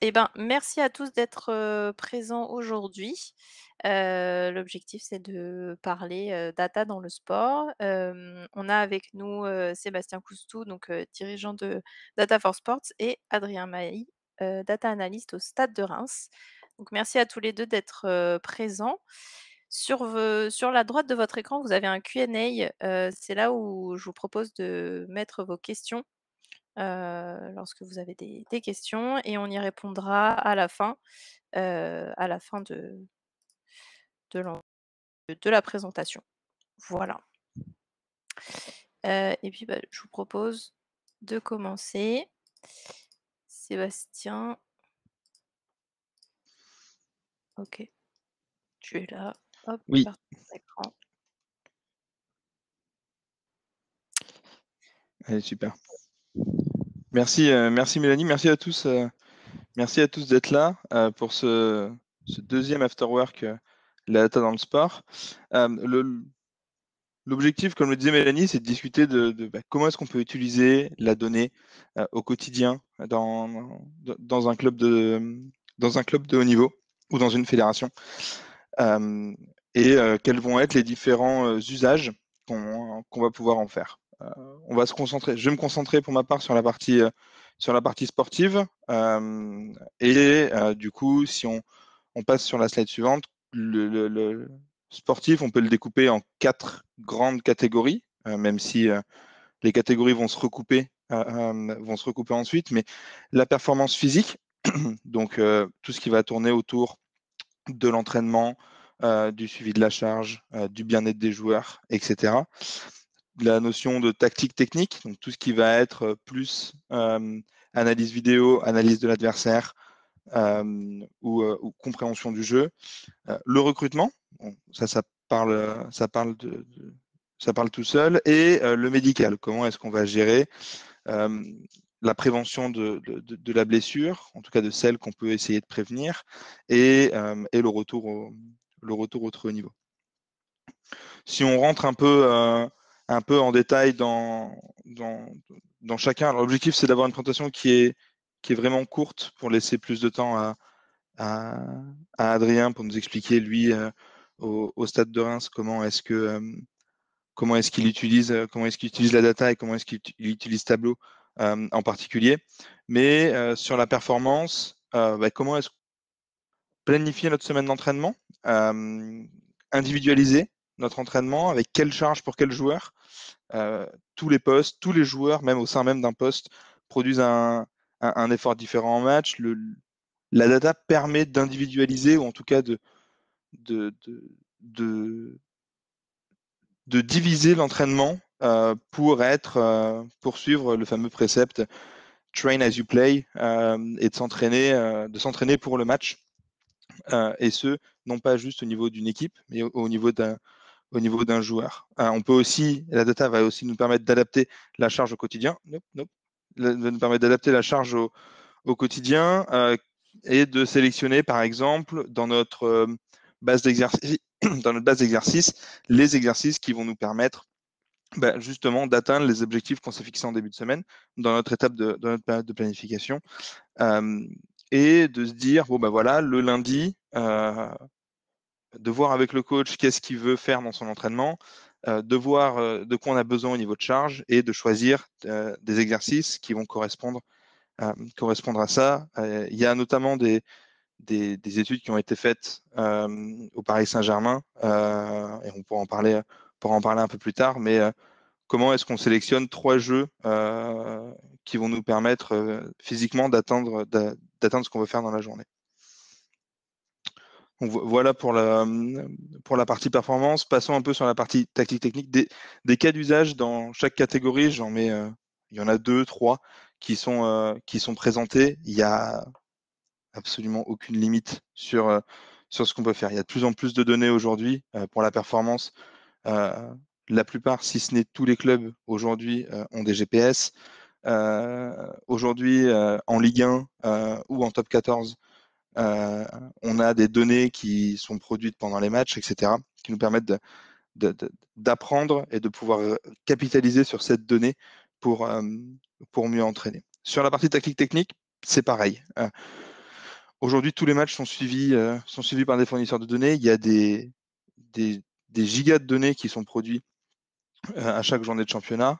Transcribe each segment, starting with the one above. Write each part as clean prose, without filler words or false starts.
Eh ben, merci à tous d'être présents aujourd'hui. L'objectif, c'est de parler data dans le sport. On a avec nous Sébastien Coustou, donc dirigeant de Data for Sports, et Adrien Mailly, data analyst au Stade de Reims. Donc, merci à tous les deux d'être présents. Sur la droite de votre écran, vous avez un Q&A. C'est là où je vous propose de mettre vos questions lorsque vous avez des questions, et on y répondra à la fin de l'en de la présentation. Voilà. Et puis, bah, je vous propose de commencer. Sébastien. OK, tu es là. Hop, Oui, partage d'écran. allez, super. Merci Mélanie, merci à tous d'être là pour ce deuxième afterwork la data dans le sport. L'objectif, comme le disait Mélanie, c'est de discuter de comment est-ce qu'on peut utiliser la donnée au quotidien dans un dans un club de haut niveau ou dans une fédération. Euh, Quels vont être les différents usages qu'on va pouvoir en faire. On va se concentrer. Je vais me concentrer pour ma part sur la partie sportive. Du coup, si on passe sur la slide suivante, le sportif, on peut le découper en quatre grandes catégories, même si les catégories vont se recouper ensuite. Mais la performance physique, donc tout ce qui va tourner autour de l'entraînement, du suivi de la charge, du bien-être des joueurs, etc. La notion de tactique technique, donc tout ce qui va être plus analyse vidéo, analyse de l'adversaire ou compréhension du jeu. Le recrutement, bon, ça parle tout seul, et le médical, comment est-ce qu'on va gérer euh, la prévention de la blessure, en tout cas de celle qu'on peut essayer de prévenir, et le retour au très haut niveau. Si on rentre un peu en détail dans chacun, alors l'objectif c'est d'avoir une présentation qui est vraiment courte pour laisser plus de temps à, à Adrien pour nous expliquer, lui, au Stade de Reims, comment est-ce qu'il utilise la data et comment est-ce qu'il utilise Tableau en particulier. Mais sur la performance, comment est-ce qu'on planifier notre semaine d'entraînement, individualiser notre entraînement, avec quelle charge pour quel joueur. Tous les postes, tous les joueurs, même au sein même d'un poste, produisent un effort différent en match. La data permet d'individualiser, ou en tout cas de, de, de, de diviser l'entraînement pour suivre le fameux précepte train as you play, et de s'entraîner pour le match, et ce non pas juste au niveau d'une équipe, mais au niveau d'un joueur. La data va aussi nous permettre d'adapter la charge au quotidien. Nope, nope. Va nous permettre d'adapter la charge au quotidien, et de sélectionner, par exemple, dans notre base d'exercice, dans notre base d'exercice, les exercices qui vont nous permettre justement d'atteindre les objectifs qu'on s'est fixés en début de semaine dans notre période de planification, euh, et de se dire bon voilà, le lundi, de voir avec le coach qu'est-ce qu'il veut faire dans son entraînement, de voir de quoi on a besoin au niveau de charge, et de choisir des exercices qui vont correspondre à ça. Il y a notamment des études qui ont été faites au Paris Saint-Germain, et on pourra en parler un peu plus tard, mais comment est-ce qu'on sélectionne trois jeux qui vont nous permettre physiquement d'atteindre ce qu'on veut faire dans la journée. Donc, voilà pour la partie performance. Passons un peu sur la partie tactique technique. Des cas d'usage dans chaque catégorie, il y en a deux, trois qui sont présentés. Il y a absolument aucune limite sur ce qu'on peut faire. Il y a de plus en plus de données aujourd'hui pour la performance. Euh, la plupart, si ce n'est tous les clubs aujourd'hui, ont des GPS. Aujourd'hui, en Ligue 1 ou en top 14, euh, on a des données qui sont produites pendant les matchs, etc., qui nous permettent d'apprendre et de pouvoir capitaliser sur cette donnée pour, euh, pour mieux entraîner. Sur la partie tactique technique, c'est pareil. Aujourd'hui, tous les matchs sont suivis par des fournisseurs de données. Il y a des, des gigas de données qui sont produits à chaque journée de championnat.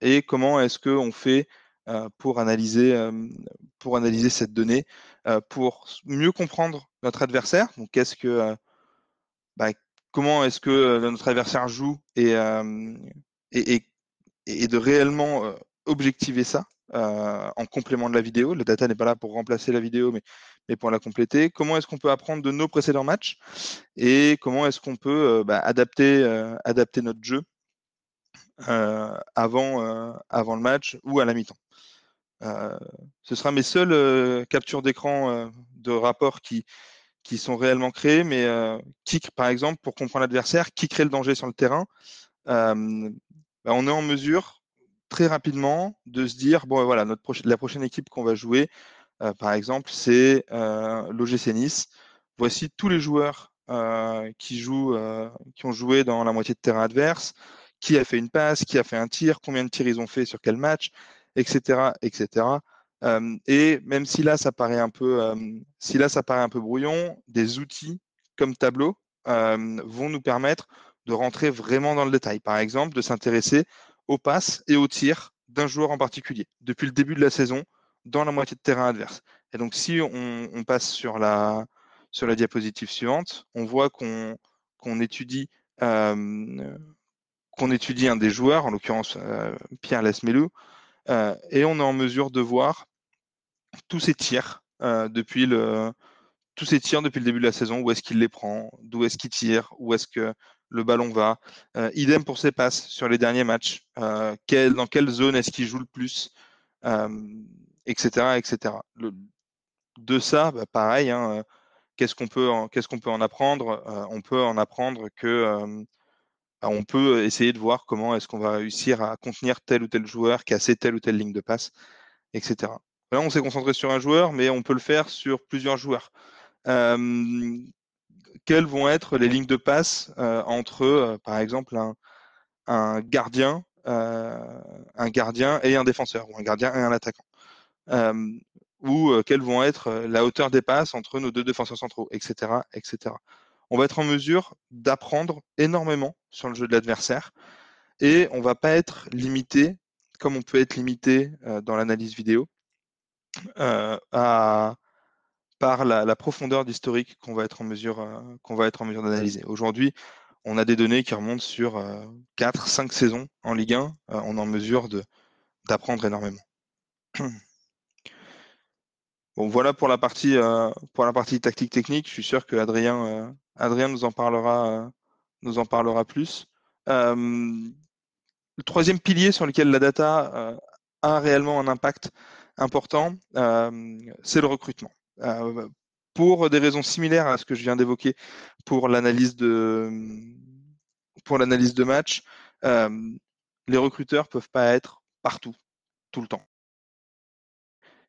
Et comment est-ce qu'on fait euh, pour analyser, euh, pour analyser cette donnée, pour mieux comprendre notre adversaire. Donc, bah, comment est-ce que notre adversaire joue et, et, et de réellement objectiver ça en complément de la vidéo. Le data n'est pas là pour remplacer la vidéo, mais pour la compléter. Comment est-ce qu'on peut apprendre de nos précédents matchs et comment est-ce qu'on peut adapter notre jeu avant le match ou à la mi-temps. Euh, Ce sera mes seules captures d'écran de rapports qui sont réellement créés, mais par exemple, pour comprendre l'adversaire, qui crée le danger sur le terrain, euh, bah, on est en mesure très rapidement de se dire, bon voilà, la prochaine équipe qu'on va jouer, par exemple, c'est l'OGC Nice. Voici tous les joueurs qui ont joué dans la moitié de terrain adverse, qui a fait une passe, qui a fait un tir, combien de tirs ils ont fait sur quel match, etc., etc. Et même si là ça paraît un peu brouillon, des outils comme Tableau vont nous permettre de rentrer vraiment dans le détail. Par exemple, de s'intéresser aux passes et aux tirs d'un joueur en particulier depuis le début de la saison dans la moitié de terrain adverse. Et donc, si on passe sur la diapositive suivante, on voit qu'on étudie, euh, qu'on étudie un des joueurs, en l'occurrence Pierre Lesmelou, et on est en mesure de voir tous ses tirs tous ses tirs depuis le début de la saison, où est-ce qu'il les prend, d'où est-ce qu'il tire, où est-ce que le ballon va. Idem pour ses passes sur les derniers matchs. Dans quelle zone est-ce qu'il joue le plus, etc., etc. De ça, bah, pareil, hein, qu'est-ce qu'on peut en apprendre? On peut en apprendre que on peut essayer de voir comment est-ce qu'on va réussir à contenir tel ou tel joueur, casser telle ou telle ligne de passe, etc. Là, on s'est concentré sur un joueur, mais on peut le faire sur plusieurs joueurs. Euh, Quelles vont être les lignes de passe entre, par exemple, un gardien, un gardien et un défenseur, ou un gardien et un attaquant, euh, ou quelles vont être la hauteur des passes entre nos deux défenseurs centraux, etc., etc. On va être en mesure d'apprendre énormément sur le jeu de l'adversaire et on va pas être limité, comme on peut être limité dans l'analyse vidéo, euh, à, par la profondeur d'historique qu'on va être en mesure d'analyser. Aujourd'hui, on a des données qui remontent sur 4, 5 saisons en Ligue 1. On est en mesure d'apprendre énormément. Bon, voilà pour la partie tactique technique. Je suis sûr que Adrien nous en parlera plus. Euh, le troisième pilier sur lequel la data a réellement un impact important, c'est le recrutement. Euh, pour des raisons similaires à ce que je viens d'évoquer pour l'analyse de, pour l'analyse de match, euh, les recruteurs peuvent pas être partout, tout le temps.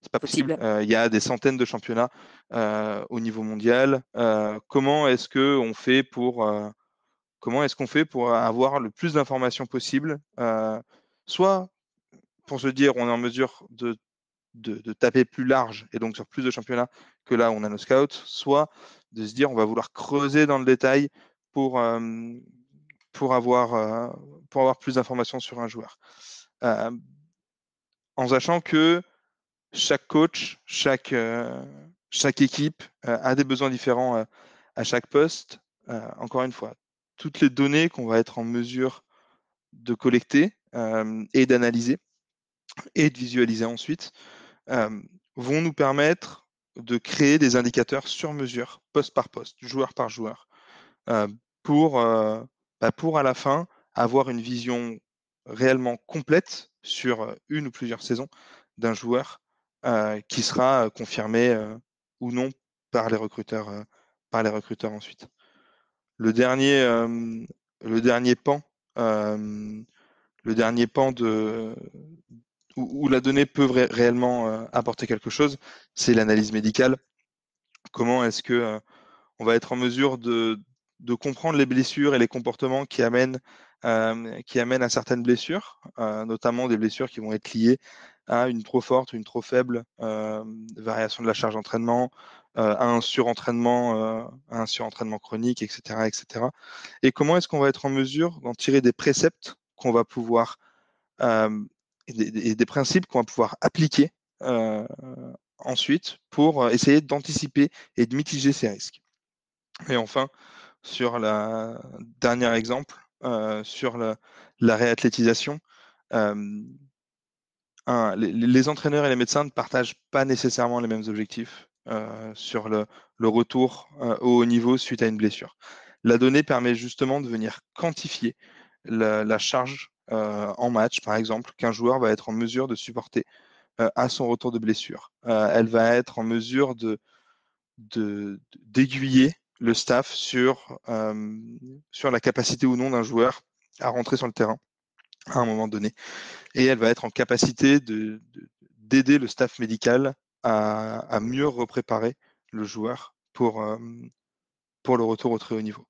C'est pas possible. Possible. Il y a des centaines de championnats au niveau mondial. Comment est-ce qu'on fait pour avoir le plus d'informations possible, soit pour se dire on est en mesure de taper plus large et donc sur plus de championnats que là où on a nos scouts, soit de se dire on va vouloir creuser dans le détail pour, euh, pour, avoir, euh, pour avoir plus d'informations sur un joueur. Euh, En sachant que chaque coach, chaque équipe a des besoins différents à chaque poste. Encore une fois, toutes les données qu'on va être en mesure de collecter et d'analyser et de visualiser ensuite euh, vont nous permettre de créer des indicateurs sur mesure, poste par poste, joueur par joueur, euh, pour, euh, pour à la fin avoir une vision réellement complète sur une ou plusieurs saisons d'un joueur qui sera confirmé ou non par les recruteurs ensuite. Le dernier, euh, le dernier pan, euh, le dernier pan où la donnée peut réellement apporter quelque chose, c'est l'analyse médicale. Comment est-ce que on va être en mesure de comprendre les blessures et les comportements qui amènent à certaines blessures, notamment des blessures qui vont être liées à une trop forte ou une trop faible variation de la charge d'entraînement, à un surentraînement chronique, etc., etc. Et comment est-ce qu'on va être en mesure d'en tirer des préceptes qu'on va pouvoir et des principes qu'on va pouvoir appliquer euh, ensuite pour essayer d'anticiper et de mitiger ces risques. Et enfin, sur le dernier exemple, sur la réathlétisation, euh, les entraîneurs et les médecins ne partagent pas nécessairement les mêmes objectifs sur le retour au haut niveau suite à une blessure. La donnée permet justement de venir quantifier la charge en match, par exemple, qu'un joueur va être en mesure de supporter à son retour de blessure. Elle va être en mesure d'aiguiller le staff sur la capacité ou non d'un joueur à rentrer sur le terrain à un moment donné. Et elle va être en capacité d'aider le staff médical à mieux repréparer le joueur pour le retour au très haut niveau.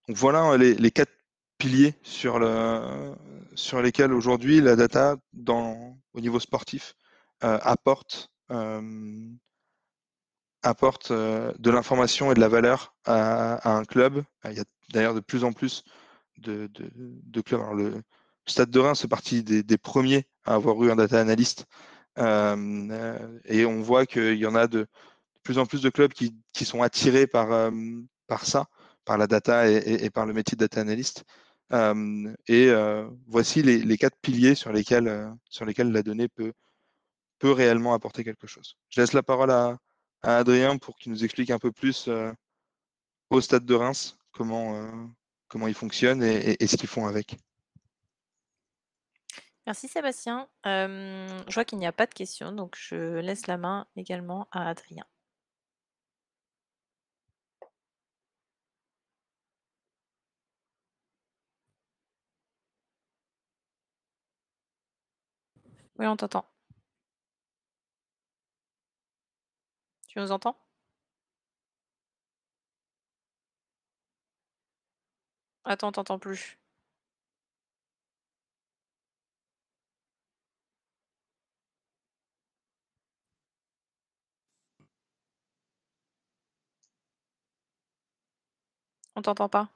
Donc voilà les quatre piliers sur lesquels aujourd'hui la data au niveau sportif apporte de l'information et de la valeur à un club. Il y a d'ailleurs de plus en plus de clubs. Alors le Stade de Reims fait partie des premiers à avoir eu un data analyst. Et on voit qu'il y en a de plus en plus de clubs qui sont attirés par ça, par la data et par le métier de data analyst. Voici les quatre piliers sur lesquels la donnée peut réellement apporter quelque chose. Je laisse la parole à Adrien pour qu'il nous explique un peu plus au Stade de Reims comment ils fonctionnent et ce qu'ils font avec. Merci Sébastien. Je vois qu'il n'y a pas de questions, donc je laisse la main également à Adrien. Oui, on t'entend. Tu nous entends? Attends, on t'entend plus. On t'entend pas.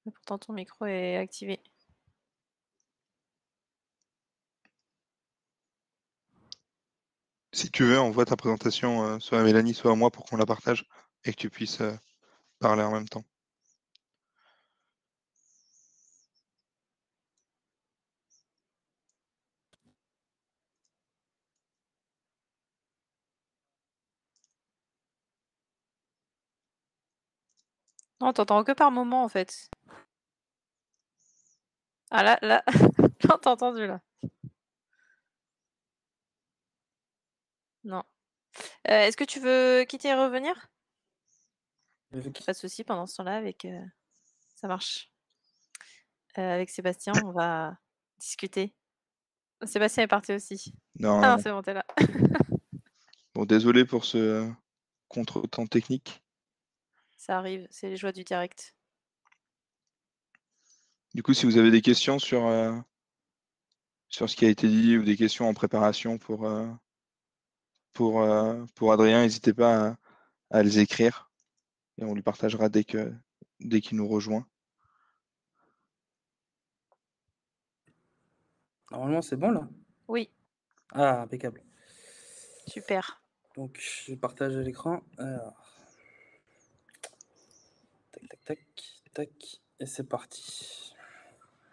Mais pourtant, ton micro est activé. Si tu veux, envoie ta présentation soit à Mélanie, soit à moi pour qu'on la partage et que tu puisses parler en même temps. Non, on t'entend que par moment en fait. Ah là, là, on t'a entendu là. Non. Est-ce que tu veux quitter et revenir? Pas de souci, pendant ce temps-là, ça marche. Avec Sébastien, on va discuter. Sébastien est parti aussi. Non, Ah non, non, non. c'est bon, t'es là. Bon, désolé pour ce contretemps technique. Ça arrive, c'est les joies du direct. Du coup, si vous avez des questions sur ce qui a été dit ou des questions en préparation pour Adrien, n'hésitez pas à les écrire et on lui partagera dès qu'il nous rejoint. Normalement, c'est bon là? Oui, Ah, impeccable. super. Donc, je partage l'écran. Alors, tac, tac, tac, tac, et c'est parti.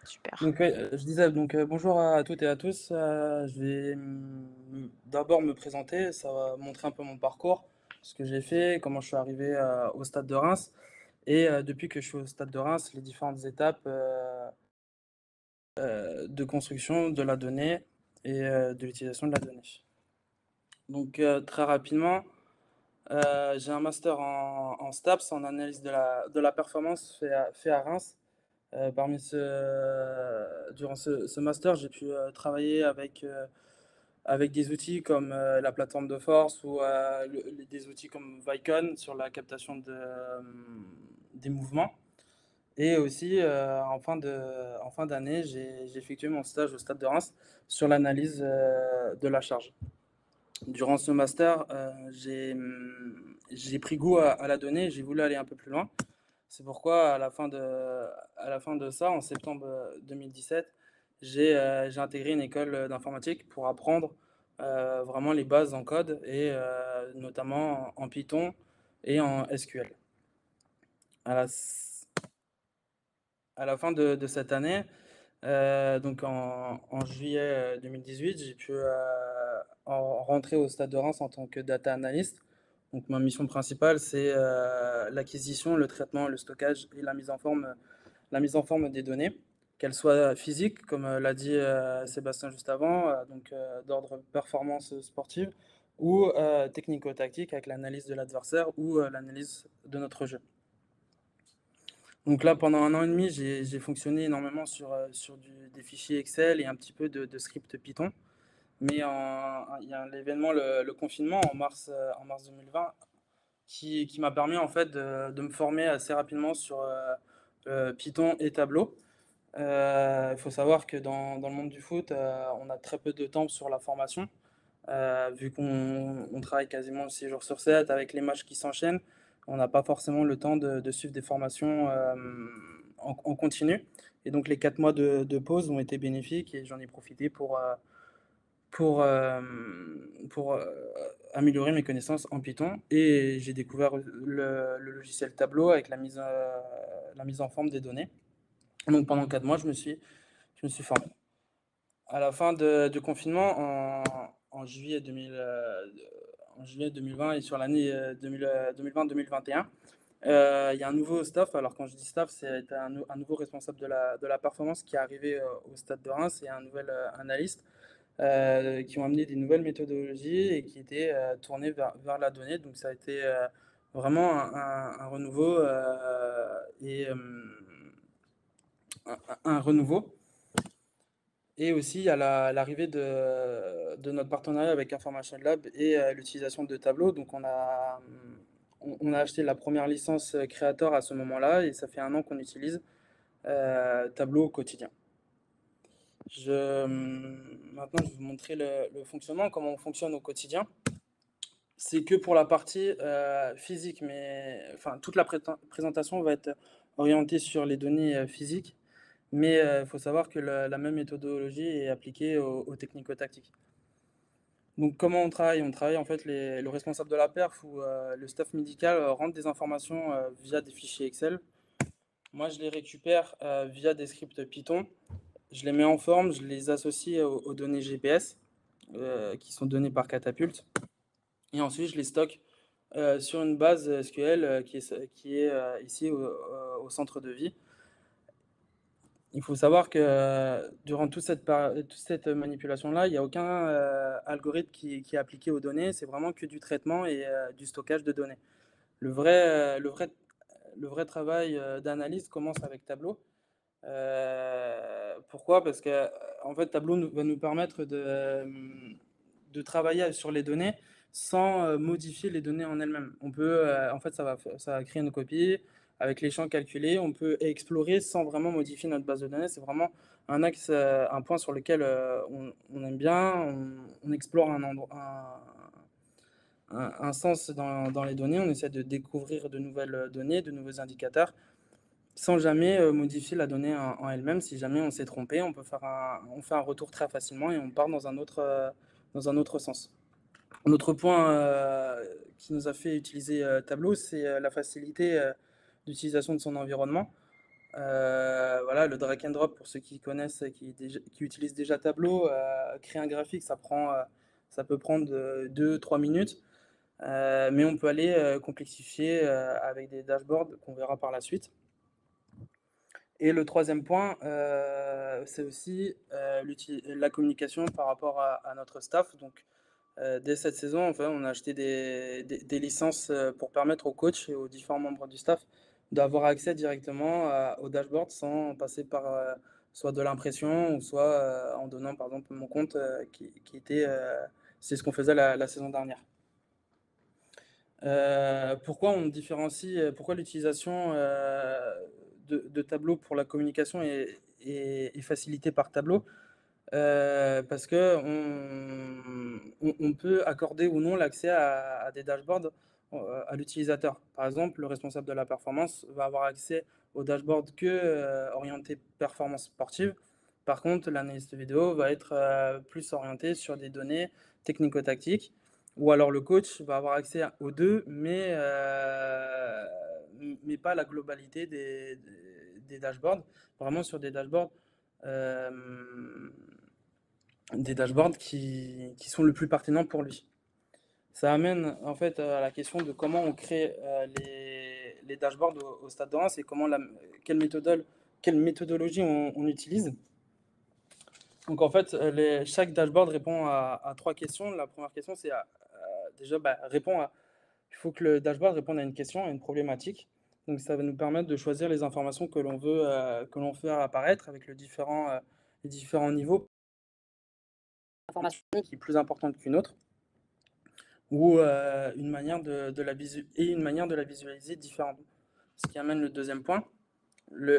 Super. Donc, je disais donc bonjour à toutes et à tous. Je vais d'abord me présenter. Ça va montrer un peu mon parcours, ce que j'ai fait, comment je suis arrivé au Stade de Reims, et depuis que je suis au Stade de Reims, les différentes étapes de construction de la donnée et de l'utilisation de la donnée. Donc, très rapidement. J'ai un master en STAPS, en analyse de la performance fait à Reims. Durant ce master, j'ai pu travailler avec avec des outils comme la plateforme de force ou des outils comme Vicon sur la captation des mouvements. Et aussi, en fin d'année, j'ai effectué mon stage au Stade de Reims sur l'analyse de la charge. Durant ce master, j'ai pris goût à la donnée et j'ai voulu aller un peu plus loin. C'est pourquoi, à la fin de ça, en septembre 2017, j'ai intégré une école d'informatique pour apprendre vraiment les bases en code et notamment en Python et en SQL. À la, à la fin de cette année, donc en juillet 2018, j'ai pu rentrer au Stade de Reims en tant que data analyst. Donc ma mission principale, c'est l'acquisition, le traitement, le stockage et la mise en forme des données, qu'elles soient physiques, comme l'a dit Sébastien juste avant, d'ordre performance sportive, ou technico-tactique avec l'analyse de l'adversaire ou l'analyse de notre jeu. Donc là, pendant un an et demi, j'ai fonctionné énormément sur des fichiers Excel et un petit peu de script Python. Mais il y a l'événement, le confinement en mars 2020 qui m'a permis en fait de me former assez rapidement sur Python et Tableau. Il faut savoir que dans le monde du foot, on a très peu de temps sur la formation, vu qu'on travaille quasiment 6 jours sur 7 avec les matchs qui s'enchaînent. On n'a pas forcément le temps de suivre des formations en continu. Et donc les 4 mois de pause ont été bénéfiques et j'en ai profité pour, euh, pour améliorer mes connaissances en Python. Et j'ai découvert le logiciel Tableau avec la mise en forme des données. Donc pendant 4 mois, je me suis formé. À la fin du confinement, en juillet 2020 et sur l'année 2020-2021, il y a un nouveau staff. Alors quand je dis staff, c'est un nouveau responsable de la performance qui est arrivé au Stade de Reims et un nouvel analyste qui ont amené des nouvelles méthodologies et qui étaient tournées vers la donnée. Donc ça a été vraiment un renouveau et un renouveau. Et aussi, il y a l'arrivée de notre partenariat avec Information Lab et l'utilisation de Tableau. Donc, on a acheté la première licence Creator à ce moment-là et ça fait un an qu'on utilise Tableau au quotidien. Maintenant, je vais vous montrer le fonctionnement, comment on fonctionne au quotidien. C'est que pour la partie physique, mais enfin, toute la présentation va être orientée sur les données physiques. Mais il faut savoir que la même méthodologie est appliquée aux technico-tactiques. Donc comment on travaille? On travaille en fait le responsable de la perf ou le staff médical rentre des informations via des fichiers Excel. Moi je les récupère via des scripts Python. Je les mets en forme, je les associe aux données GPS qui sont données par Catapult. Et ensuite je les stocke sur une base SQL qui est ici au centre de vie. Il faut savoir que durant toute cette manipulation-là, il n'y a aucun algorithme qui est appliqué aux données. C'est vraiment que du traitement et du stockage de données. Le vrai travail d'analyse commence avec Tableau. Pourquoi? Parce que en fait, Tableau va nous permettre de travailler sur les données sans modifier les données en elles-mêmes. On peut, en fait, ça va créer une copie avec les champs calculés. On peut explorer sans vraiment modifier notre base de données. C'est vraiment un axe, un point sur lequel on aime bien. On explore un sens dans les données. On essaie de découvrir de nouvelles données, de nouveaux indicateurs sans jamais modifier la donnée en elle-même. Si jamais on s'est trompé, on fait un retour très facilement et on part dans un autre sens. Un autre point qui nous a fait utiliser Tableau, c'est la facilité d'utilisation de son environnement. Voilà, le drag and drop, pour ceux qui connaissent, qui utilisent déjà Tableau, créer un graphique, ça peut prendre 2-3 minutes. Mais on peut aller complexifier avec des dashboards qu'on verra par la suite. Et le troisième point, c'est aussi la communication par rapport à notre staff. Donc, dès cette saison, enfin, on a acheté des licences pour permettre aux coachs et aux différents membres du staff d'avoir accès directement au dashboard sans passer soit de l'impression, ou soit en donnant par exemple mon compte qui était, c'est ce qu'on faisait la saison dernière. Pourquoi l'utilisation de tableaux pour la communication est facilitée par tableau? Parce que on peut accorder ou non l'accès à des dashboards à l'utilisateur. Par exemple, le responsable de la performance va avoir accès au dashboard que orienté performance sportive. Par contre, l'analyste vidéo va être plus orienté sur des données technico-tactiques. Ou alors le coach va avoir accès aux deux, mais pas à la globalité des dashboards. Vraiment sur euh, des dashboards qui sont le plus pertinents pour lui. Ça amène en fait à la question de comment on crée les dashboards au Stade de Reims et quelle méthodologie on utilise. Donc en fait, chaque dashboard répond à trois questions. La première question, c'est déjà il faut que le dashboard réponde à une question, à une problématique. Donc ça va nous permettre de choisir les informations que l'on veut faire apparaître avec les différents niveaux. Information qui est plus importante qu'une autre, ou une manière de la visualiser différente. Ce qui amène le deuxième point,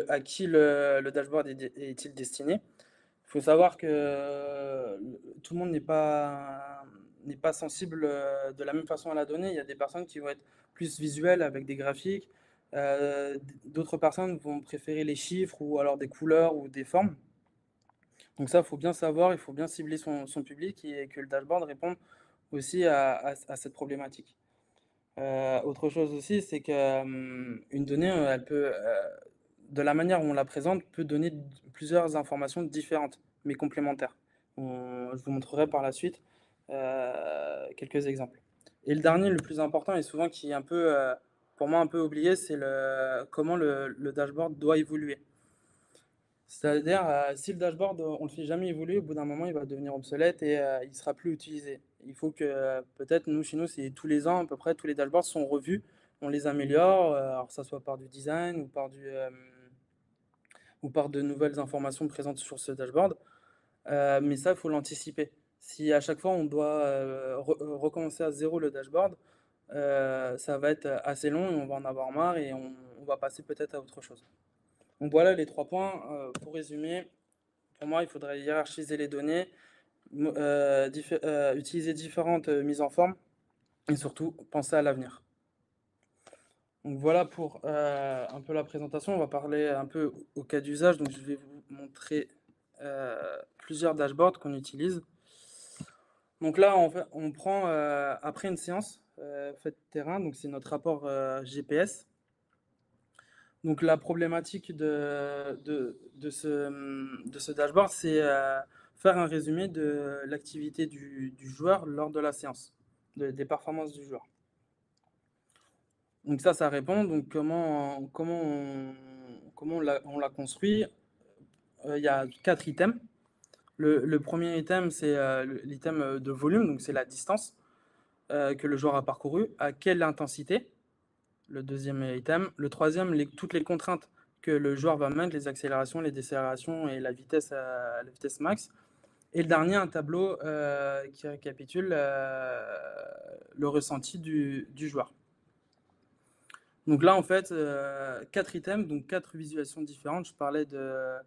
à qui le dashboard est-il destiné? Il faut savoir que tout le monde n'est pas sensible de la même façon à la donnée. Il y a des personnes qui vont être plus visuelles avec des graphiques, d'autres personnes vont préférer les chiffres ou alors des couleurs ou des formes. Donc ça, il faut bien savoir, il faut bien cibler son public et que le dashboard réponde aussi à cette problématique. Autre chose aussi, c'est qu'une donnée, elle peut, de la manière où on la présente, peut donner plusieurs informations différentes, mais complémentaires. Je vous montrerai par la suite quelques exemples. Et le dernier, le plus important, et souvent qui est pour moi un peu oublié, c'est comment le dashboard doit évoluer. C'est-à-dire, si le dashboard, on ne le fait jamais évoluer, au bout d'un moment, il va devenir obsolète et il ne sera plus utilisé. Il faut que, peut-être, chez nous, c'est tous les ans, à peu près, tous les dashboards sont revus, on les améliore, alors que ça soit par du design ou par de nouvelles informations présentes sur ce dashboard. Mais ça, il faut l'anticiper. Si à chaque fois, on doit recommencer à zéro le dashboard, ça va être assez long et on va en avoir marre et on va passer peut-être à autre chose. Donc voilà les 3 points. Pour résumer, pour moi, il faudrait hiérarchiser les données, utiliser différentes mises en forme et surtout penser à l'avenir. Donc voilà pour un peu la présentation. On va parler un peu au cas d'usage. Donc je vais vous montrer plusieurs dashboards qu'on utilise. Donc là, on prend après une séance faite terrain. Donc c'est notre rapport GPS. Donc la problématique de ce dashboard, c'est faire un résumé de l'activité du joueur lors de la séance, des performances du joueur. Donc ça répond. Donc comment on l'a construit? Il y a 4 items. Le premier item, c'est l'item de volume, donc c'est la distance que le joueur a parcouru, à quelle intensité. Le deuxième item. Le troisième, toutes les contraintes que le joueur va mettre, les accélérations, les décélérations et la vitesse max. Et le dernier, un tableau qui récapitule le ressenti du joueur. Donc là, en fait, 4 items, donc 4 visualisations différentes. Je parlais de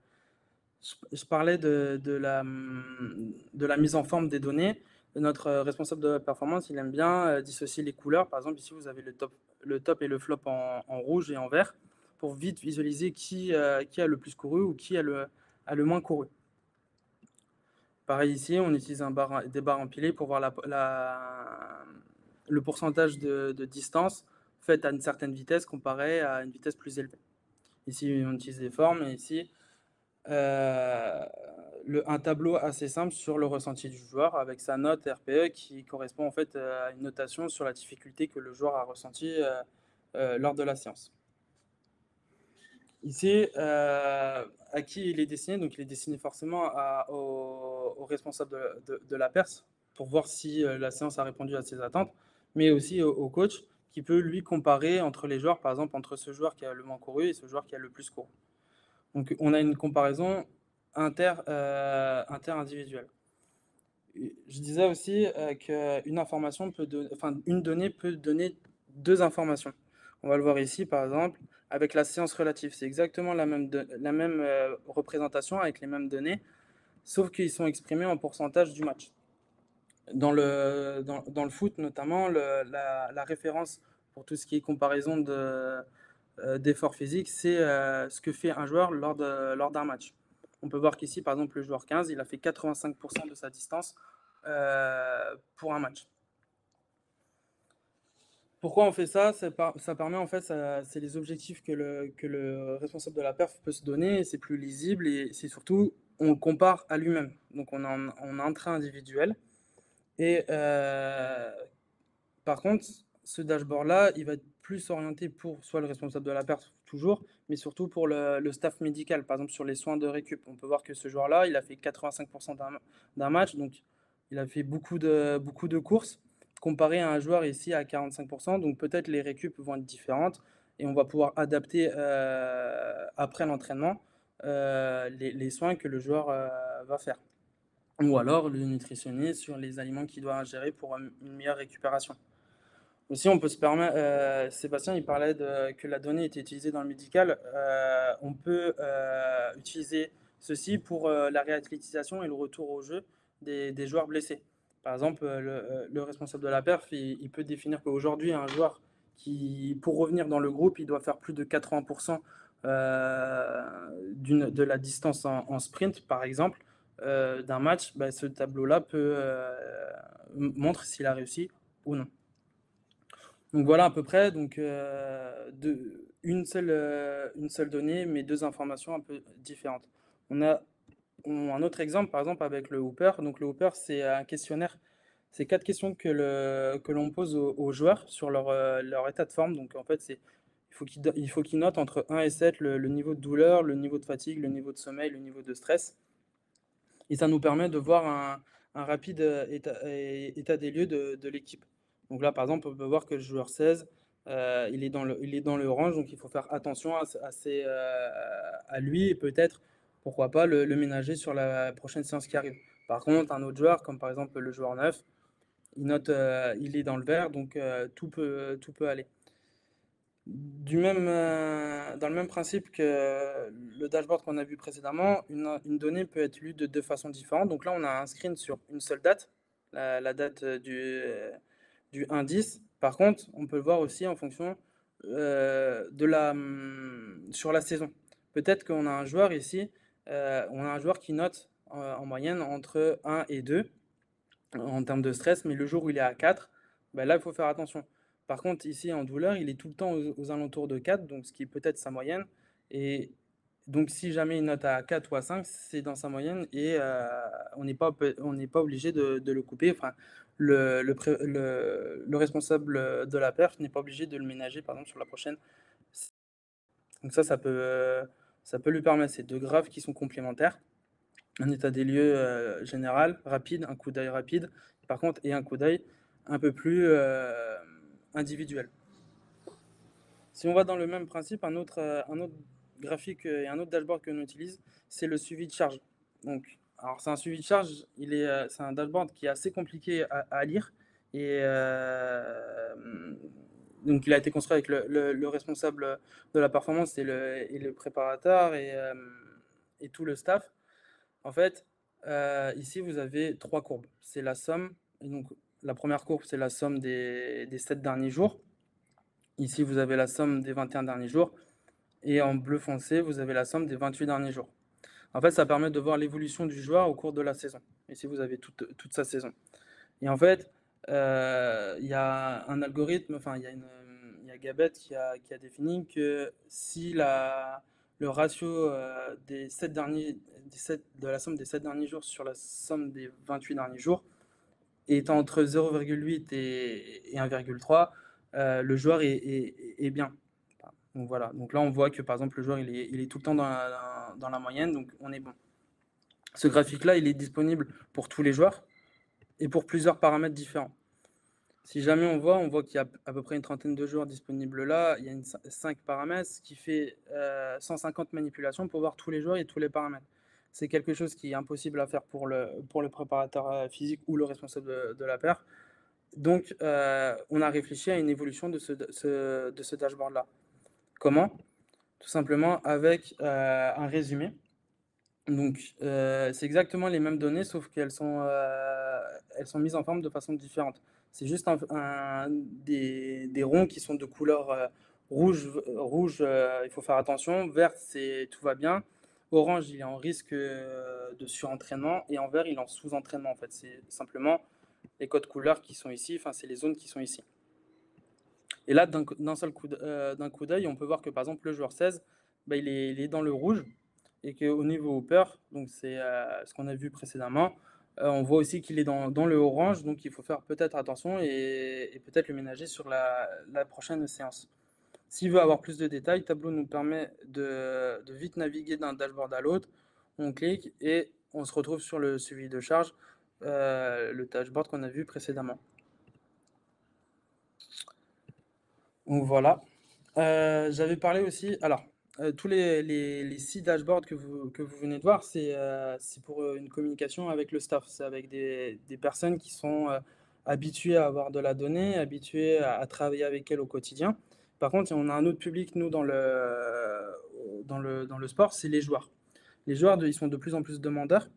la mise en forme des données. Notre responsable de performance, il aime bien dissocier les couleurs. Par exemple, ici, vous avez le top et le flop en rouge et en vert pour vite visualiser qui a le plus couru ou qui a le moins couru. Pareil ici, on utilise des barres empilées pour voir le pourcentage de distance faite à une certaine vitesse comparée à une vitesse plus élevée. Ici, on utilise des formes et ici, un tableau assez simple sur le ressenti du joueur avec sa note RPE qui correspond en fait à une notation sur la difficulté que le joueur a ressentie lors de la séance. Ici, à qui il est destiné? Donc il est destiné forcément au responsable de la perse pour voir si la séance a répondu à ses attentes, mais aussi au coach qui peut lui comparer entre les joueurs, par exemple entre ce joueur qui a le moins couru et ce joueur qui a le plus couru. Donc on a une comparaison inter-individuelles. Je disais aussi qu'une information une donnée peut donner deux informations. On va le voir ici, par exemple, avec la séance relative. C'est exactement la même représentation avec les mêmes données, sauf qu'ils sont exprimés en pourcentage du match. Dans le foot, notamment, la référence pour tout ce qui est comparaison d'efforts physiques, c'est ce que fait un joueur lors d'un match. On peut voir qu'ici, par exemple, le joueur 15, il a fait 85% de sa distance pour un match. Pourquoi on fait ça? Ça permet, en fait, c'est les objectifs que le responsable de la perf peut se donner, c'est plus lisible et c'est surtout, on le compare à lui-même. Donc on a un trait individuel. Et par contre, ce dashboard-là, il va être plus orienté pour soit le responsable de la perf, toujours, mais surtout pour le staff médical. Par exemple, sur les soins de récup, on peut voir que ce joueur-là, il a fait 85% d'un match, donc il a fait beaucoup de courses, comparé à un joueur ici à 45%, donc peut-être les récup vont être différentes, et on va pouvoir adapter après l'entraînement les soins que le joueur va faire. Ou alors le nutritionniste sur les aliments qu'il doit ingérer pour une meilleure récupération. Aussi, on peut se permettre, Sébastien, il parlait que la donnée était utilisée dans le médical. On peut utiliser ceci pour la réathlétisation et le retour au jeu des joueurs blessés. Par exemple, le responsable de la perf, il peut définir qu'aujourd'hui, un joueur qui, pour revenir dans le groupe, il doit faire plus de 80% de la distance en sprint, par exemple, d'un match. Bah, ce tableau-là montre s'il a réussi ou non. Donc voilà à peu près, donc une seule donnée, mais deux informations un peu différentes. On a un autre exemple, par exemple, avec le Hooper. Donc le Hooper, c'est un questionnaire, c'est 4 questions que l'on pose aux joueurs sur leur état de forme. Donc en fait, il faut qu'ils notent entre 1 et 7 le niveau de douleur, le niveau de fatigue, le niveau de sommeil, le niveau de stress. Et ça nous permet de voir un rapide état des lieux de l'équipe. Donc là, par exemple, on peut voir que le joueur 16, il est dans le orange, donc il faut faire attention à lui et peut-être, pourquoi pas, le ménager sur la prochaine séance qui arrive. Par contre, un autre joueur, comme par exemple le joueur 9, il est dans le vert, donc tout peut aller. Dans le même principe que le dashboard qu'on a vu précédemment, une donnée peut être lue de deux façons différentes. Donc là, on a un screen sur une seule date, la date du 1-10. Par contre, on peut le voir aussi en fonction sur la saison. Peut-être qu'on a un joueur ici, on a un joueur qui note en moyenne entre 1 et 2 en termes de stress, mais le jour où il est à 4, ben là, il faut faire attention. Par contre, ici, en douleur, il est tout le temps aux alentours de 4, donc ce qui est peut-être sa moyenne. Et donc, si jamais il note à 4 ou à 5, c'est dans sa moyenne et on n'est pas obligé de le couper. Enfin, le responsable de la perf n'est pas obligé de le ménager, par exemple, sur la prochaine. Donc ça peut lui permettre ces deux graphes qui sont complémentaires. Un état des lieux général, rapide, un coup d'œil rapide, par contre, et un coup d'œil un peu plus individuel. Si on va dans le même principe, un autre graphique et un autre dashboard que l'on utilise, c'est le suivi de charge. Donc, alors c'est un suivi de charge, c'est un dashboard qui est assez compliqué à lire et donc il a été construit avec le responsable de la performance et le préparateur et tout le staff. En fait, ici, vous avez trois courbes. C'est la somme. Et donc, la première courbe, c'est la somme des 7 derniers jours. Ici, vous avez la somme des 21 derniers jours. Et en bleu foncé, vous avez la somme des 28 derniers jours. En fait, ça permet de voir l'évolution du joueur au cours de la saison. Ici, vous avez toute sa saison. Et en fait, il y a un algorithme, enfin, il y a Gabet qui a défini que si le ratio de la somme des 7 derniers jours sur la somme des 28 derniers jours est entre 0,8 et 1,3, le joueur est bien. Donc voilà. Donc là, on voit que par exemple, le joueur il est tout le temps dans la moyenne, donc on est bon. Ce graphique-là, il est disponible pour tous les joueurs et pour plusieurs paramètres différents. Si jamais on voit qu'il y a à peu près une trentaine de joueurs disponibles là, il y a 5 paramètres, ce qui fait 150 manipulations pour voir tous les joueurs et tous les paramètres. c'est quelque chose qui est impossible à faire pour le préparateur physique ou le responsable de la perf. Donc, on a réfléchi à une évolution de ce dashboard-là. Comment? Tout simplement avec un résumé. Donc, c'est exactement les mêmes données, sauf elles sont mises en forme de façon différente. C'est juste des ronds qui sont de couleur rouge, il faut faire attention. Vert, c'est tout va bien. Orange, il est en risque de surentraînement. Et en vert, il est en sous-entraînement. En fait, c'est simplement les codes couleurs qui sont ici. Enfin, c'est les zones qui sont ici. Et là, d'un coup d'œil, on peut voir que par exemple, le joueur 16, bah, il est dans le rouge et qu'au niveau upper, donc c'est ce qu'on a vu précédemment, on voit aussi qu'il est dans le orange, donc il faut faire peut-être attention et peut-être le ménager sur la prochaine séance. S'il veut avoir plus de détails, Tableau nous permet de vite naviguer d'un dashboard à l'autre. On clique et on se retrouve sur le suivi de charge, le dashboard qu'on a vu précédemment. Donc voilà. J'avais parlé aussi. Alors, tous les 6 dashboards que vous venez de voir, c'est pour une communication avec le staff. C'est avec des personnes qui sont habituées à avoir de la donnée, habituées à travailler avec elles au quotidien. Par contre, on a un autre public, nous, dans le sport, c'est les joueurs. Les joueurs, ils sont de plus en plus demandeurs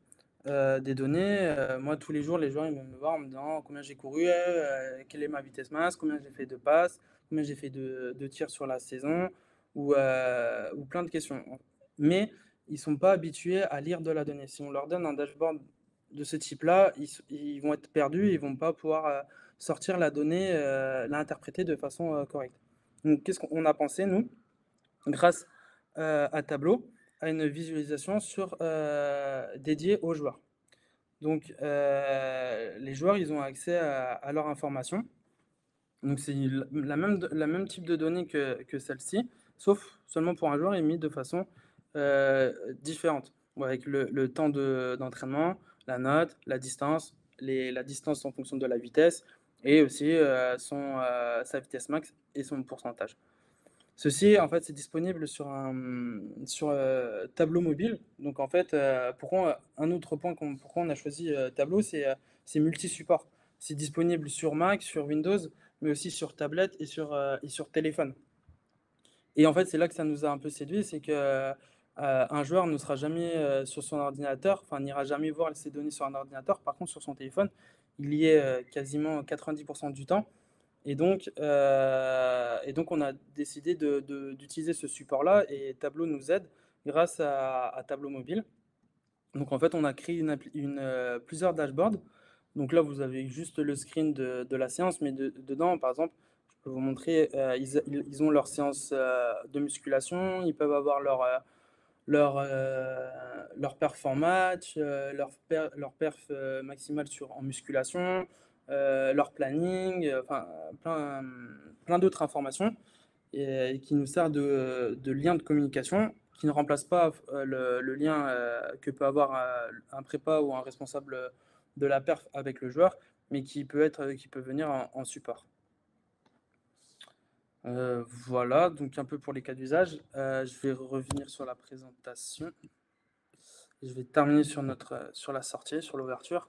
des données. Moi, tous les jours, les joueurs ils viennent me voir en me disant combien j'ai couru, quelle est ma vitesse max, combien j'ai fait de passes, combien j'ai fait de tirs sur la saison, ou plein de questions. Mais ils ne sont pas habitués à lire de la donnée. Si on leur donne un dashboard de ce type-là, ils vont être perdus, ils ne vont pas pouvoir sortir la donnée, l'interpréter de façon correcte. Donc, qu'est-ce qu'on a pensé, nous, grâce à Tableau, à une visualisation dédiée aux joueurs. Donc, les joueurs, ils ont accès à leur information. Donc, c'est la même type de données que celle-ci, sauf seulement pour un joueur est mis de façon différente. Bon, avec le temps d'entraînement, la note, la distance en fonction de la vitesse, et aussi sa vitesse max et son pourcentage. Ceci, en fait, c'est disponible sur Tableau mobile. Donc, en fait, un autre point pourquoi on a choisi Tableau, c'est multi-support. C'est disponible sur Mac, sur Windows, mais aussi sur tablette et sur téléphone. Et en fait, c'est là que ça nous a un peu séduit, c'est que un joueur ne sera jamais sur son ordinateur, enfin, n'ira jamais voir ses données sur un ordinateur. Par contre, sur son téléphone, il y est quasiment 90% du temps. Et donc, on a décidé d'utiliser ce support-là et Tableau nous aide grâce à Tableau mobile. Donc, en fait, on a créé plusieurs dashboards. Donc là, vous avez juste le screen de la séance, mais dedans, par exemple, je peux vous montrer, ils ont leur séance de musculation, ils peuvent avoir leur perf en match, leur perf maximale en musculation, leur planning, enfin plein d'autres informations et qui nous sert de lien de communication qui ne remplace pas le lien que peut avoir un prépa ou un responsable de la perf avec le joueur, mais qui peut venir en support. Voilà, donc un peu pour les cas d'usage. Je vais revenir sur la présentation. Je vais terminer sur la sortie, sur l'ouverture.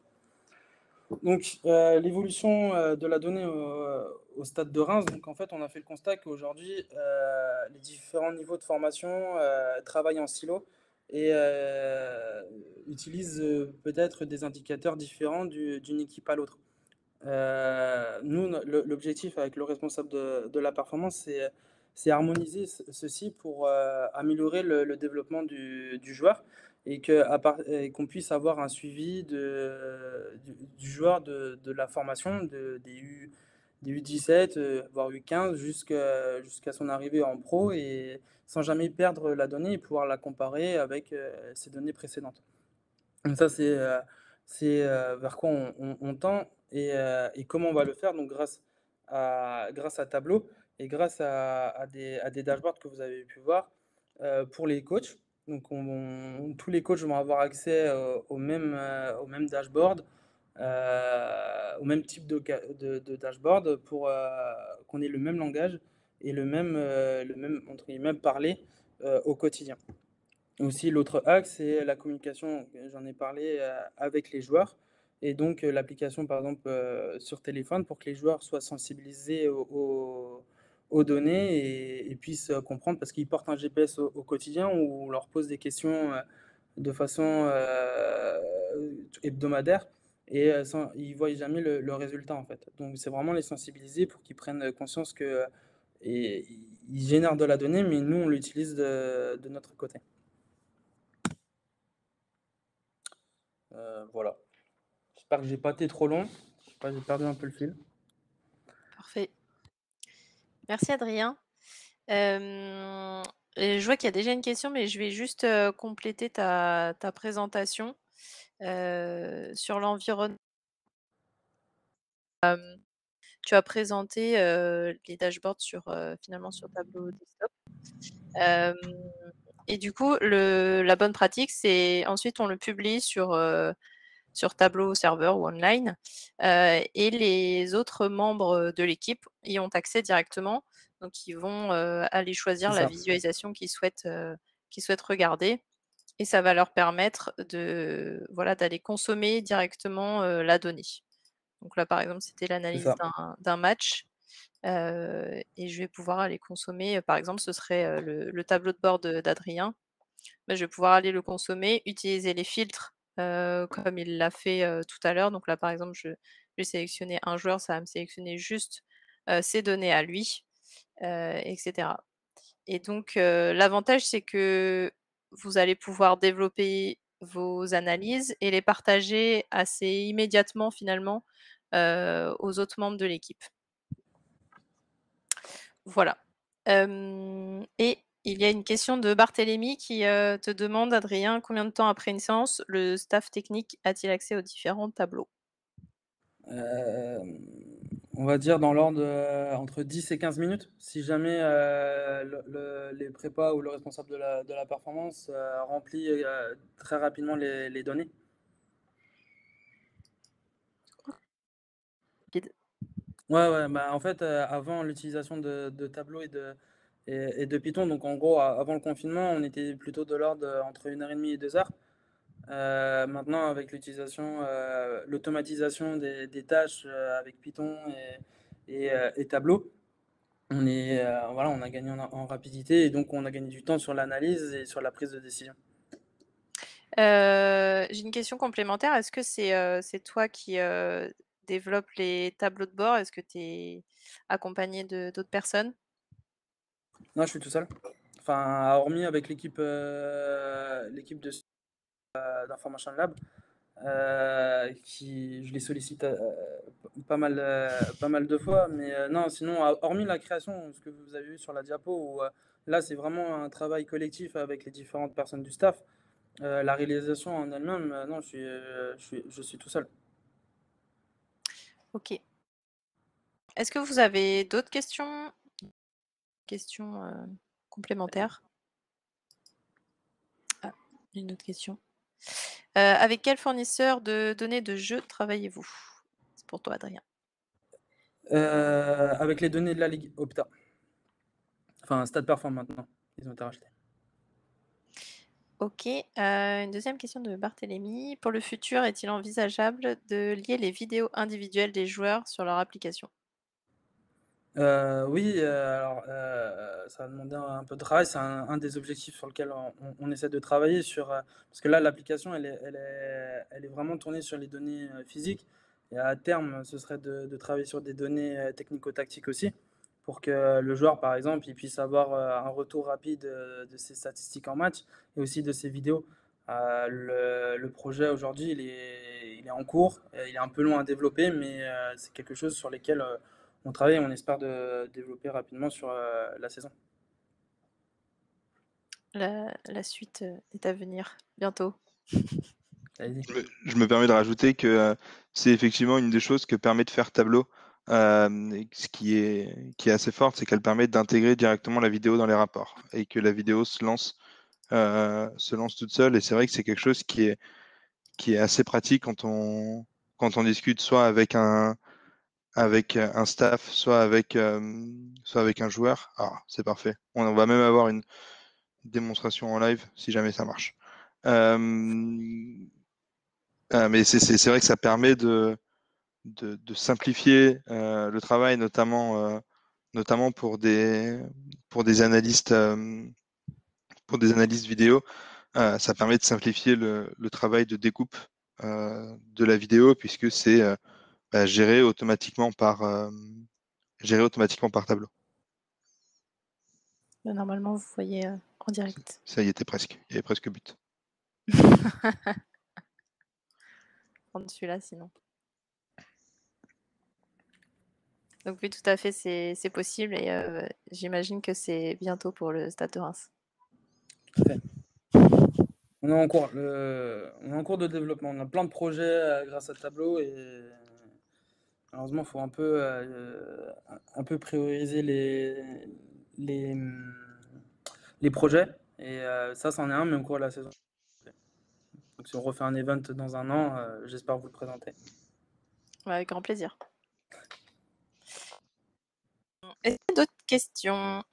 Donc, l'évolution de la donnée au stade de Reims. Donc, en fait, on a fait le constat qu'aujourd'hui, les différents niveaux de formation travaillent en silo et utilisent peut-être des indicateurs différents d'une équipe à l'autre. Nous, l'objectif avec le responsable de la performance, c'est harmoniser ceci pour améliorer le développement du joueur et qu'on puisse avoir un suivi du joueur de la formation des U17, voire U15, jusqu'à son arrivée en pro et sans jamais perdre la donnée et pouvoir la comparer avec ses données précédentes. Donc ça, c'est vers quoi on tend et comment on va le faire. Donc grâce à Tableau et grâce à des dashboards que vous avez pu voir pour les coachs. Donc tous les coachs vont avoir accès au même dashboard, au même type de dashboard pour qu'on ait le même langage et le même entre guillemets, parler au quotidien. Aussi, l'autre axe, c'est la communication, j'en ai parlé, avec les joueurs et donc l'application, par exemple, sur téléphone pour que les joueurs soient sensibilisés aux données et puissent, comprendre parce qu'ils portent un GPS au quotidien où on leur pose des questions, de façon, hebdomadaire et sans ils voient jamais le résultat, en fait. Donc c'est vraiment les sensibiliser pour qu'ils prennent conscience que, et ils génèrent de la donnée, mais nous, on l'utilise de notre côté. Voilà. J'espère que j'ai pas été trop long. Je sais pas, j'ai perdu un peu le fil. Parfait. Merci Adrien. Et je vois qu'il y a déjà une question, mais je vais juste compléter ta présentation sur l'environnement. Tu as présenté les dashboards finalement sur Tableau Desktop. Et du coup, la bonne pratique, c'est ensuite on le publie sur Tableau serveur ou online, et les autres membres de l'équipe y ont accès directement. Donc, ils vont aller choisir C'est la ça. visualisation qu'ils souhaitent regarder, et ça va leur permettre d'aller consommer directement la donnée. Donc là, par exemple, c'était C'est l'analyse ça. d'un match. Et je vais pouvoir aller consommer, par exemple, ce serait le tableau de bord d'Adrien. Je vais pouvoir aller le consommer, utiliser les filtres comme il l'a fait tout à l'heure. Donc là, par exemple, je vais sélectionner un joueur, ça va me sélectionner juste ses données à lui, etc. Et donc, l'avantage, c'est que vous allez pouvoir développer vos analyses et les partager assez immédiatement, finalement, aux autres membres de l'équipe. Voilà. Et il y a une question de Barthélémy qui te demande, Adrien, combien de temps après une séance le staff technique a-t-il accès aux différents tableaux? On va dire dans l'ordre entre 10 et 15 minutes. Si jamais les prépas ou le responsable de la performance remplit très rapidement les données. Ouais, bah en fait, avant l'utilisation de Tableau et de Python, donc en gros, avant le confinement, on était plutôt de l'ordre entre 1 heure et demie et 2 heures. Maintenant, avec l'automatisation des tâches avec Python et Tableau, voilà, on a gagné en rapidité et donc on a gagné du temps sur l'analyse et sur la prise de décision. J'ai une question complémentaire. Est-ce que c'est toi qui développes les tableaux de bord? Est-ce que tu es accompagné d'autres personnes? Non, je suis tout seul. Enfin, hormis avec l'équipe d'Information Lab, qui je les sollicite pas mal de fois, mais non, sinon, hormis la création, ce que vous avez vu sur la diapo, où là, c'est vraiment un travail collectif avec les différentes personnes du staff. La réalisation en elle-même, non, je suis tout seul. Ok. Est-ce que vous avez d'autres questions? Questions complémentaires? Ah, une autre question. Avec quel fournisseur de données de jeux travaillez-vous? C'est pour toi, Adrien. Avec les données de la Ligue Opta. Enfin, Stade Perform maintenant. Ils ont été rachetés. Ok. Une deuxième question de Barthélémy. Pour le futur, est-il envisageable de lier les vidéos individuelles des joueurs sur leur application? Oui, alors ça va demander un peu de travail. C'est un des objectifs sur lequel on essaie de travailler parce que là, l'application, elle est vraiment tournée sur les données physiques. Et à terme, ce serait de travailler sur des données technico-tactiques aussi, pour que le joueur, par exemple, il puisse avoir un retour rapide de ses statistiques en match et aussi de ses vidéos. Le projet aujourd'hui, il est en cours. Il est un peu loin à développer, mais c'est quelque chose sur lequel on travaille et on espère de développer rapidement sur la saison. La suite est à venir bientôt. Allez-y. Je me permets de rajouter que c'est effectivement une des choses que permet de faire Tableau. Et ce qui est assez forte, c'est qu'elle permet d'intégrer directement la vidéo dans les rapports et que la vidéo se lance toute seule. Et c'est vrai que c'est quelque chose qui est assez pratique quand on discute soit avec un staff, soit avec un joueur. Ah, c'est parfait. On va même avoir démonstration en live si jamais ça marche. Mais c'est vrai que ça permet de simplifier le travail, notamment pour des analystes vidéo. Ça permet de simplifier le travail de découpe de la vidéo puisque c'est géré automatiquement par tableau. Normalement, vous voyez en direct. Ça y était presque. Il y avait presque but. Prendre celui-là sinon. Donc oui, tout à fait, c'est possible et j'imagine que c'est bientôt pour le Stade de Reims. Tout à fait. On est en cours de développement. On a plein de projets grâce à Tableau et malheureusement, il faut un peu prioriser les, les projets. Et ça, c'en est un, mais au cours de la saison. Donc si on refait un event dans un an, j'espère vous le présenter. Ouais, avec grand plaisir. Est-ce qu'il y a d'autres questions?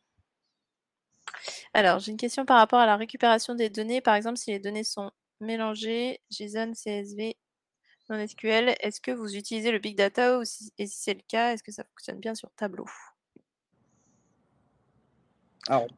Alors, j'ai une question par rapport à la récupération des données. Par exemple, si les données sont mélangées, JSON, CSV, non SQL, est-ce que vous utilisez le big data et si c'est le cas, est-ce que ça fonctionne bien sur Tableau? Alors,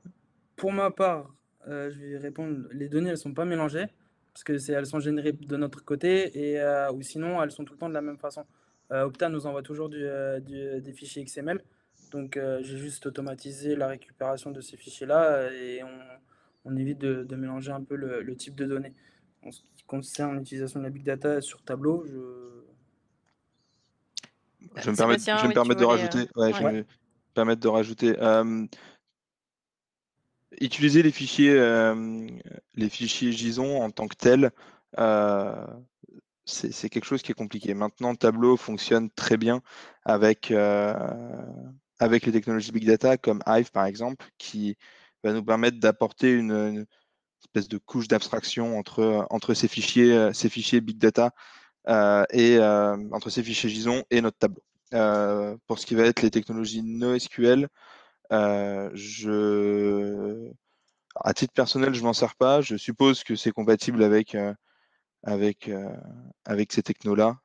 pour ma part, je vais répondre, les données, elles sont pas mélangées, parce que elles sont générées de notre côté, ou sinon, elles sont tout le temps de la même façon. Opta nous envoie toujours des fichiers XML, donc j'ai juste automatisé la récupération de ces fichiers-là, et on évite de mélanger un peu le type de données. En ce qui concerne l'utilisation de la big data sur Tableau, Je vais me permettre, Sébastien, oui, tu de voulais, rajouter. Ouais, je vais Ouais. me permettre de rajouter. Utiliser les fichiers JSON en tant que tels, c'est quelque chose qui est compliqué. Maintenant, Tableau fonctionne très bien avec les technologies Big Data comme Hive, par exemple, qui va nous permettre d'apporter une espèce de couche d'abstraction entre ces fichiers Big Data et entre ces fichiers JSON et notre tableau. Pour ce qui va être les technologies NoSQL, à titre personnel, je m'en sers pas. Je suppose que c'est compatible avec ces technos-là.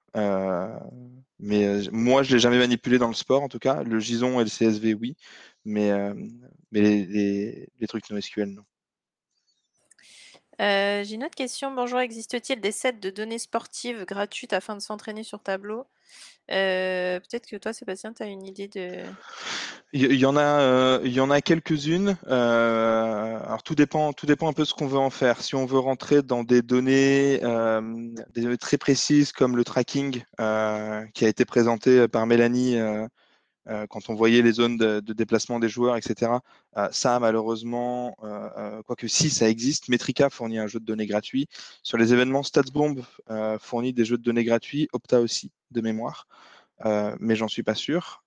Mais moi, je l'ai jamais manipulé dans le sport, en tout cas. Le JSON et le CSV, oui. Mais les trucs NoSQL, non. J'ai une autre question. Bonjour, existe-t-il des sets de données sportives gratuites afin de s'entraîner sur Tableau? Peut-être que toi, Sébastien, tu as une idée de... Il y en a quelques-unes. Alors tout dépend un peu de ce qu'on veut en faire. Si on veut rentrer dans des données très précises comme le tracking qui a été présenté par Mélanie quand on voyait les zones de déplacement des joueurs, etc. Ça, malheureusement, quoique si ça existe, Metrica fournit un jeu de données gratuit. Sur les événements, StatsBomb fournit des jeux de données gratuits, Opta aussi, de mémoire. Mais j'en suis pas sûr.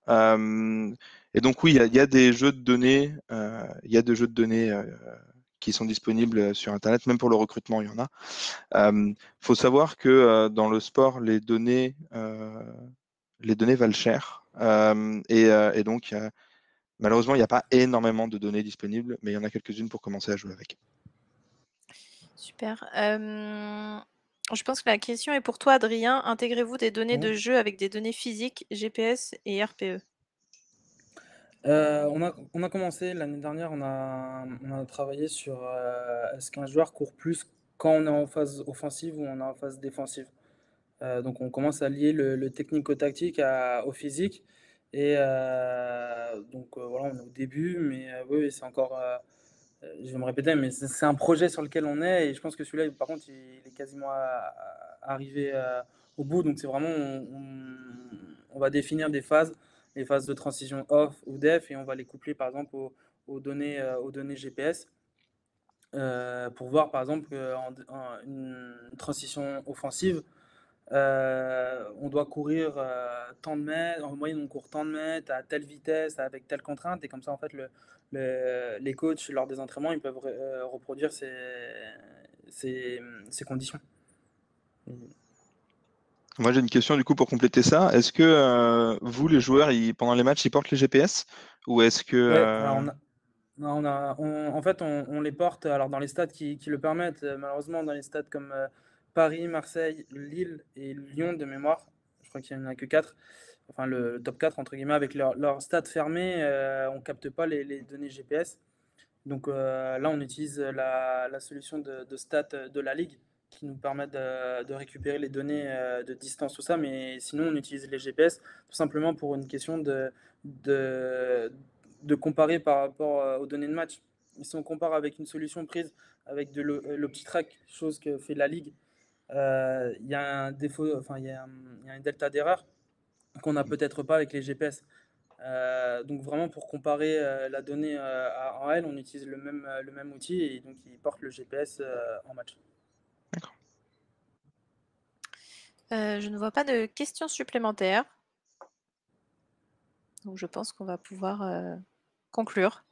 Et donc oui, il y a des jeux de données, qui sont disponibles sur Internet, même pour le recrutement, il y en a. Faut savoir que dans le sport, les données valent cher. Et donc, malheureusement, il n'y a pas énormément de données disponibles, mais il y en a quelques-unes pour commencer à jouer avec. Super. Je pense que la question est pour toi, Adrien. Intégrez-vous des données de jeu avec des données physiques, GPS et RPE? On a commencé l'année dernière, on a travaillé sur est-ce qu'un joueur court plus quand on est en phase offensive ou on est en phase défensive. Donc on commence à lier le technico-tactique au physique. Et donc voilà, on est au début, mais oui, c'est encore, je vais me répéter, mais c'est un projet sur lequel on est. Et je pense que celui-là, par contre, il est quasiment arrivé au bout. Donc c'est vraiment, on va définir des phases, les phases de transition off ou def, et on va les coupler par exemple aux données GPS. Pour voir par exemple une transition offensive, on doit courir tant de mètres, en moyenne on court tant de mètres à telle vitesse avec telle contrainte, et comme ça en fait les coachs lors des entraînements ils peuvent reproduire ces conditions. Moi, j'ai une question du coup pour compléter ça. Est-ce que vous, les joueurs, pendant les matchs, ils portent les GPS ou est-ce que Ouais, alors Non, en fait, on les porte alors dans les stades qui le permettent. Malheureusement, dans les stades comme Paris, Marseille, Lille et Lyon de mémoire, je crois qu'il n'y en a que 4, enfin le top 4 entre guillemets, avec leur stade fermé, on capte pas les données GPS. Donc là, on utilise la solution de stats de la Ligue qui nous permet de récupérer les données de distance, tout ça. Mais sinon, on utilise les GPS tout simplement pour une question de, de comparer par rapport aux données de match. Et si on compare avec une solution prise avec l'OptiTrack, chose que fait la Ligue, il y a un défaut, enfin, il y a un delta d'erreur qu'on n'a peut-être pas avec les GPS. Donc vraiment pour comparer la donnée en L, on utilise le même outil et donc il porte le GPS en match. D'accord. Je ne vois pas de questions supplémentaires. Donc je pense qu'on va pouvoir conclure.